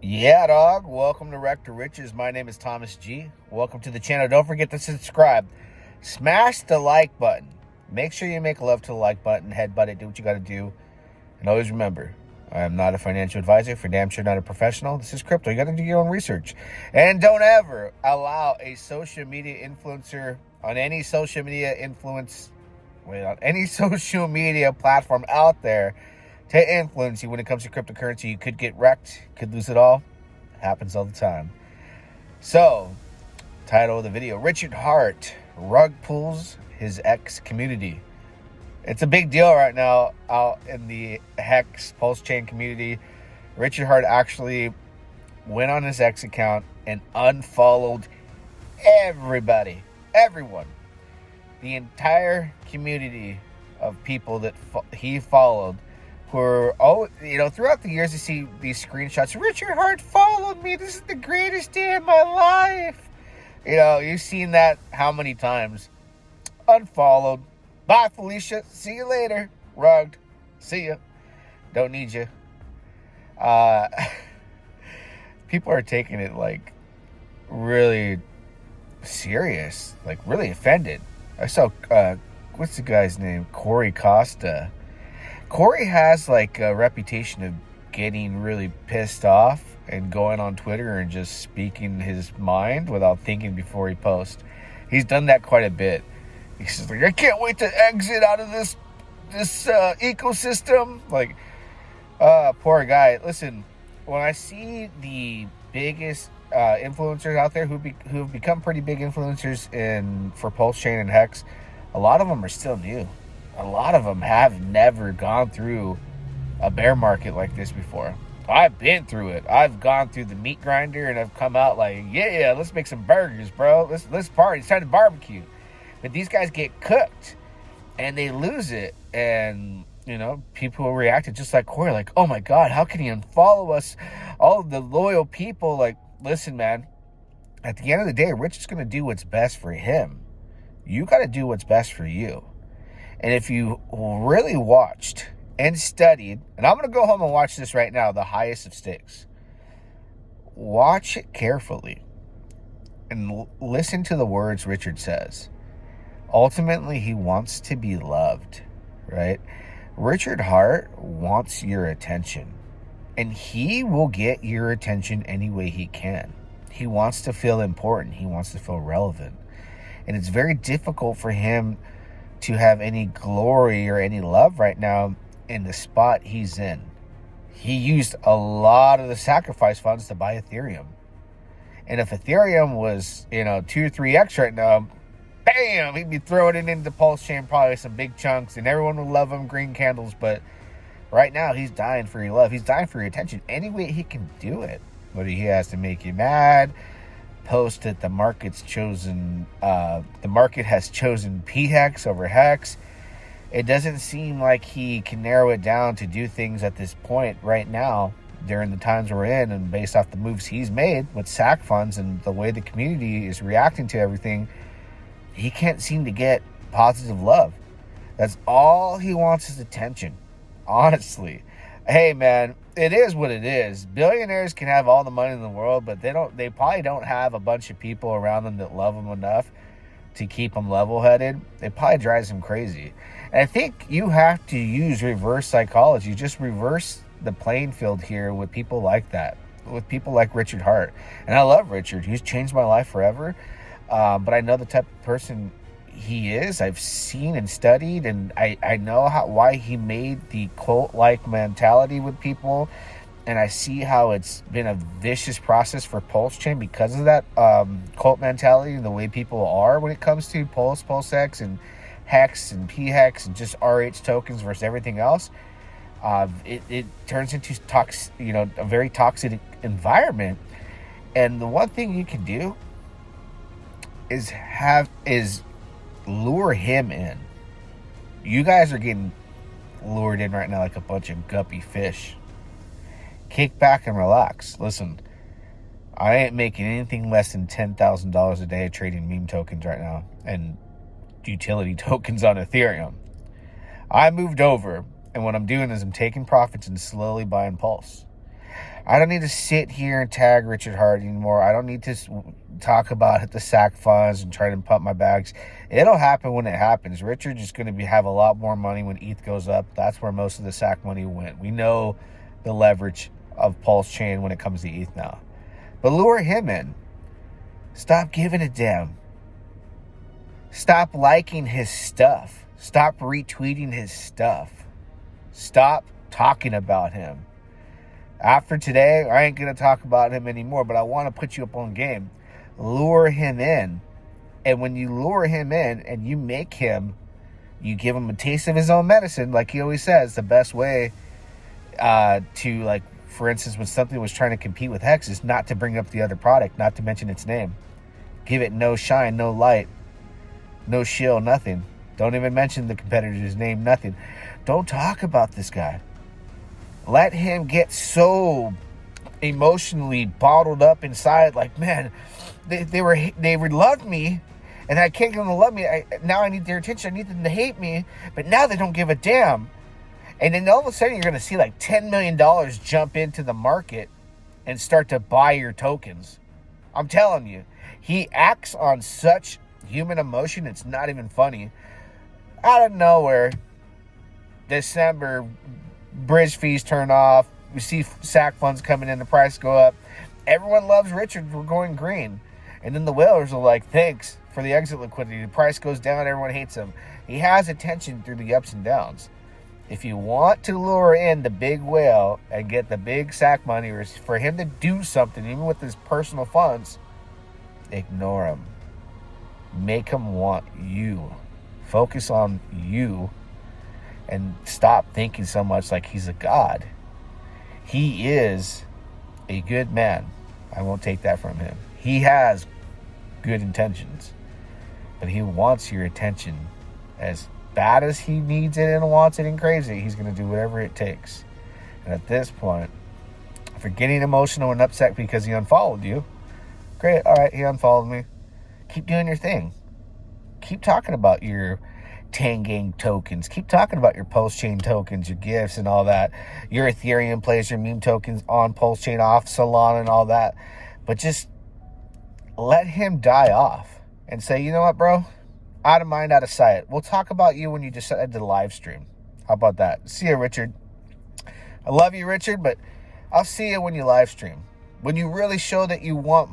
Yeah, dog. Welcome to Wreck to Riches. My name is Thomas G. Welcome to the channel. Don't forget to subscribe. Smash the like button. Make sure you make love to the like button. Headbutt it. Do what you got to do. And always remember, I am not a financial advisor. For damn sure not a professional. This is crypto. You got to do your own research. And don't ever allow a social media influencer on any social media platform out there to influence you when it comes to cryptocurrency. You could get wrecked, could lose it all. It happens all the time. So, title of the video, Richard Heart rug pulls his ex community. It's a big deal right now out in the Hex pulsechain community. Richard Heart actually went on his ex account and unfollowed everyone. The entire community of people that he followed were, throughout the years you see these screenshots. Richard Heart followed me. This is the greatest day of my life. You've seen that how many times? Unfollowed. Bye, Felicia. See you later. Rugged. See ya. Don't need you. People are taking it like really serious, like really offended. I saw, what's the guy's name? Corey Costa. Corey has like a reputation of getting really pissed off and going on Twitter and just speaking his mind without thinking before he posts. He's done that quite a bit. He's like, I can't wait to exit out of this ecosystem. Like, poor guy. Listen, when I see the biggest influencers out there who've become pretty big influencers for pulsechain and Hex, a lot of them are still new. A lot of them have never gone through a bear market like this before. I've been through it. I've gone through the meat grinder and I've come out like, yeah, let's make some burgers, bro. Let's party. It's time to barbecue. But these guys get cooked and they lose it. And, people reacted just like Corey, like, oh my God, how can he unfollow us? All of the loyal people, like, listen, man, at the end of the day, Rich is going to do what's best for him. You got to do what's best for you. And if you really watched and studied, and I'm going to go home and watch this right now, The Highest of Stakes. Watch it carefully and listen to the words Richard says. Ultimately, he wants to be loved, right? Richard Heart wants your attention, and he will get your attention any way he can. He wants to feel important. He wants to feel relevant. And it's very difficult for him to have any glory or any love right now in the spot he's in. He used a lot of the sacrifice funds to buy Ethereum. And if Ethereum was, 2 or 3x right now, bam, he'd be throwing it into pulsechain, probably some big chunks, and everyone would love him, green candles. But right now, he's dying for your love. He's dying for your attention any way he can do it. Whether he has to make you mad, post that the market has chosen PHEX over Hex. It doesn't seem like he can narrow it down to do things at this point right now during the times we're in, and based off the moves he's made with SAC funds and the way the community is reacting to everything, he can't seem to get positive love. That's all he wants is attention. Honestly. Hey man, it is what it is. Billionaires can have all the money in the world, but they probably don't have a bunch of people around them that love them enough to keep them level-headed. It probably drives them crazy. And I think you have to use reverse psychology. Just reverse the playing field here with people like that, with people like Richard Heart. And I love Richard. He's changed my life forever. But I know the type of person he is. I've seen and studied, and I know why he made the cult-like mentality with people, and I see how it's been a vicious process for pulsechain because of that cult mentality and the way people are when it comes to PulseX and Hex and PHEX and just RH tokens versus everything else. It turns into a very toxic environment, and the one thing you can do is lure him in. You guys are getting lured in right now like a bunch of guppy fish. Kick back and relax. Listen, I ain't making anything less than $10,000 a day trading meme tokens right now and utility tokens on Ethereum. I moved over, and what I'm doing is I'm taking profits and slowly buying Pulse. I don't need to sit here and tag Richard Heart anymore. I don't need to talk about the sack funds and try to pump my bags. It'll happen when it happens. Richard's just going to have a lot more money when ETH goes up. That's where most of the sack money went. We know the leverage of pulsechain when it comes to ETH now. But lure him in. Stop giving a damn. Stop liking his stuff. Stop retweeting his stuff. Stop talking about him. After today, I ain't going to talk about him anymore, but I want to put you up on game. Lure him in. And when you lure him in and you make him, you give him a taste of his own medicine, like he always says, the best way to, like, for instance, when something was trying to compete with Hex is not to bring up the other product, not to mention its name. Give it no shine, no light, no shill, nothing. Don't even mention the competitor's name, nothing. Don't talk about this guy. Let him get so emotionally bottled up inside, like, man, they loved me, and I can't get them to love me. Now I need their attention. I need them to hate me, but now they don't give a damn. And then all of a sudden, you're going to see like $10 million jump into the market and start to buy your tokens. I'm telling you, he acts on such human emotion, it's not even funny. Out of nowhere, December, bridge fees turn off. We see sack funds coming in, the price go up. Everyone loves Richard. We're going green. And then the whalers are like, thanks for the exit liquidity. The price goes down. Everyone hates him. He has attention through the ups and downs. If you want to lure in the big whale and get the big sack money, or for him to do something, even with his personal funds, ignore him. Make him want you. Focus on you. And stop thinking so much like he's a god. He is a good man. I won't take that from him. He has good intentions. But he wants your attention. As bad as he needs it and wants it and craves it, he's going to do whatever it takes. And at this point, if you're getting emotional and upset because he unfollowed you, great. All right, he unfollowed me. Keep doing your thing. Keep talking about your Tangang tokens. Keep talking about your pulsechain tokens, your gifts and all that. Your Ethereum plays, your meme tokens on pulsechain, off Solana and all that. But just let him die off and say, you know what, bro? Out of mind, out of sight. We'll talk about you when you decide to live stream. How about that? See you, Richard. I love you, Richard, but I'll see you when you live stream. When you really show that you want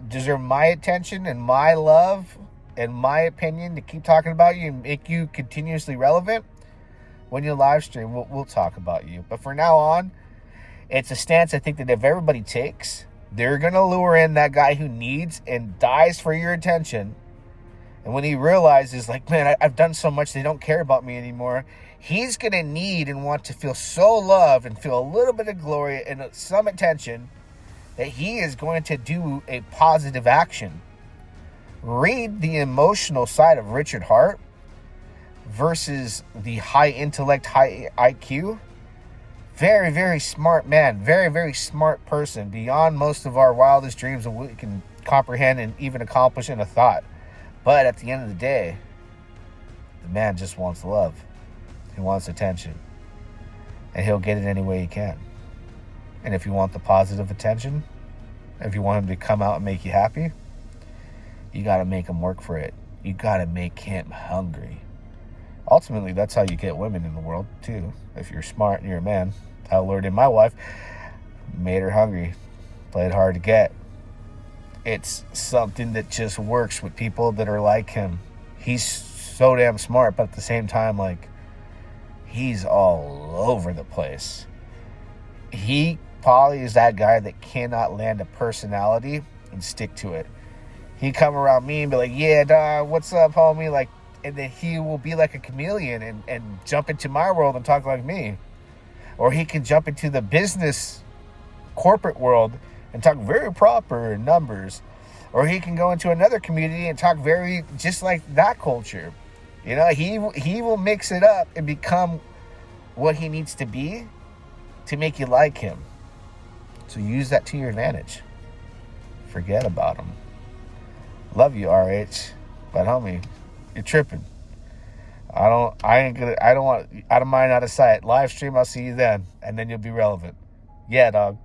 deserve my attention and my love and my opinion to keep talking about you and make you continuously relevant, when you live stream, we'll talk about you. But for now on, it's a stance I think that if everybody takes, they're going to lure in that guy who needs and dies for your attention. And when he realizes, like, man, I've done so much, they don't care about me anymore, he's going to need and want to feel so loved and feel a little bit of glory and some attention that he is going to do a positive action. Read the emotional side of Richard Heart versus the high intellect, high IQ. Very, very smart man. Very, very smart person. Beyond most of our wildest dreams of what we can comprehend and even accomplish in a thought. But at the end of the day, the man just wants love. He wants attention. And he'll get it any way he can. And if you want the positive attention, if you want him to come out and make you happy, you got to make him work for it. You got to make him hungry. Ultimately, that's how you get women in the world, too. If you're smart and you're a man. I lured in my wife, made her hungry, played hard to get. It's something that just works with people that are like him. He's so damn smart, but at the same time, like, he's all over the place. He probably is that guy that cannot land a personality and stick to it. He come around me and be like, yeah, dog, what's up, homie? Like, and then he will be like a chameleon and jump into my world and talk like me. Or he can jump into the business corporate world and talk very proper numbers. Or he can go into another community and talk very just like that culture. You know, he will mix it up and become what he needs to be to make you like him. So use that to your advantage. Forget about him. Love you, RH, but homie, you're tripping. I don't want out of mind, out of sight. Live stream, I'll see you then, and then you'll be relevant. Yeah, dog.